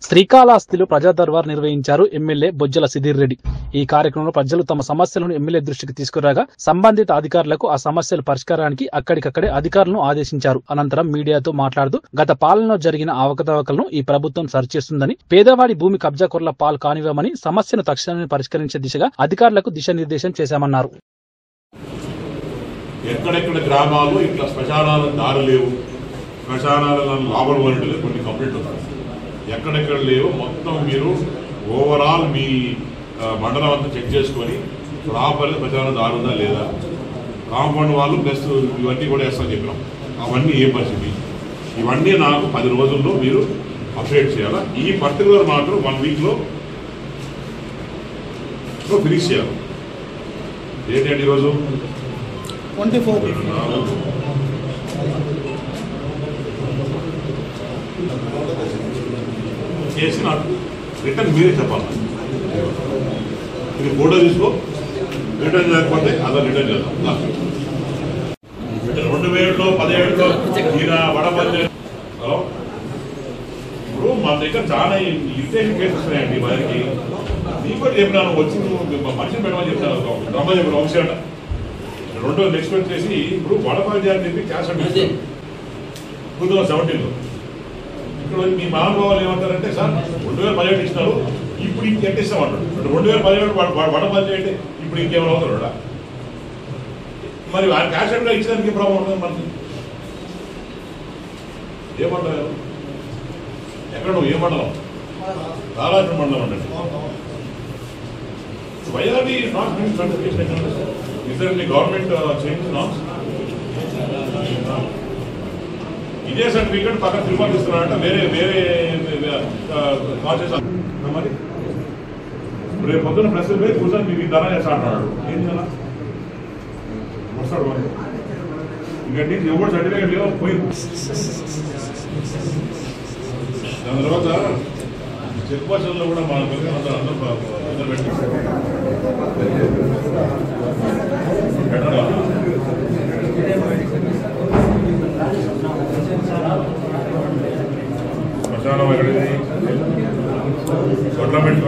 శ్రీకాళహస్తిలో ప్రజా దర్బార్ నిర్వహించారు ఎమ్మెల్యే బొజ్జల సుధీర్ రెడ్డి. ఈ కార్యక్రమంలో ప్రజలు తమ సమస్యలను ఎమ్మెల్యే దృష్టికి తీసుకురాగా సంబంధిత అధికారులకు ఆ సమస్యల పరిష్కారానికి అక్కడికక్కడే అధికారులను ఆదేశించారు. అనంతరం మీడియాతో మాట్లాడుతూ గత పాలనలో జరిగిన అవకతవకలను ఈ ప్రభుత్వం సరిచేస్తుందని, పేదవాడి భూమి కబ్జాకోర్ల పాలు కానివ్వమని, సమస్యను తక్షణమే పరిష్కరించే దిశగా అధికారులకు దిశానిర్దేశం చేశామన్నారు. ఎక్కడెక్కడ గ్రామాలు ఇట్లా శ్మశానాల దారి లేవు, శ్మశానాల లాభం వంటి కొన్ని కంప్లీట్ ఉన్నాయి. ఎక్కడెక్కడ లేవు మొత్తం మీరు ఓవరాల్ మీ మండలం అంతా చెక్ చేసుకొని ప్రాపర్గా శ్మశాన దారి ఉందా లేదా, కాంపౌండ్ వాళ్ళు ప్లస్ ఇవన్నీ కూడా వేస్తామని చెప్పినాం. అవన్నీ ఏ పరిస్థితి, ఇవన్నీ నాకు 10 రోజుల్లో మీరు అప్డేట్ చేయాలా. ఈ పర్టికులర్ మాత్రం 1 వీక్లో ఫినిష్ చేయాలి. ఏంటంటే ఈరోజు 24 చేసి నాకు రిటర్న్ మీరే చెప్పాలి. ఇది ఫోటో తీసుకో, రిటర్న్ చేయకపోతే అలా రిటర్న్ చేద్దాం. 2017లో ఈయన వడపల్లి హలో ఇప్పుడు మా దగ్గర చాలా ఇరిటేషన్ కేసెస్ ఉన్నాయండి. వారికి నీకు కూడా చెప్పినాను, వచ్చి నువ్వు మనిషిని పెట్టమని చెప్తాను. రమ్మ చెప్పిన వంశీ అంట 2 ఎక్స్పెక్ట్ చేసి ఇప్పుడు వడపల్లి అని చెప్పి క్యాష్ అంటే 2017లో ఇక్కడ మీ మహానుభావాలు ఏమంటారంటే, సార్ 2017 ఇచ్చినారు, ఇప్పుడు ఇంకెంత ఇస్తామంటాడు. 2017 వడపల్లి అంటే ఇప్పుడు ఇంకేమైనా అవుతాడా? మరి ఆ క్యాష్ అంటే ఇచ్చడానికి ప్రాబ్లం ఉంటుంది. మనకి ఏమంటారు, ఎక్కడ నువ్వు ఏ మండలం? రాలాజీ మండలం అంటే వైఆర్డి నాట్ సర్టిఫికేషన్ ఇద్దరిని గవర్నమెంట్ చేంజ్ నామ్స్ ఇదే సర్టిఫికేట్ పక్కన తిరుపతి ఇస్తున్నారంట. వేరే మరి రేపు పొద్దున్న ప్రశ్న పోయి కూర్చొని మీకు ధర చేస్తా అంటున్నాడు. ఏం కదా వస్తాడు మరి ఇంకంటే ఎవరు సర్టిఫికేట్ లేవో పోయి. దాని తర్వాత చెక్ పోస్టర్లో కూడా మన అందరూ పెట్టి శ్మశానం ఎక్కడిది? దొడ్లమెట్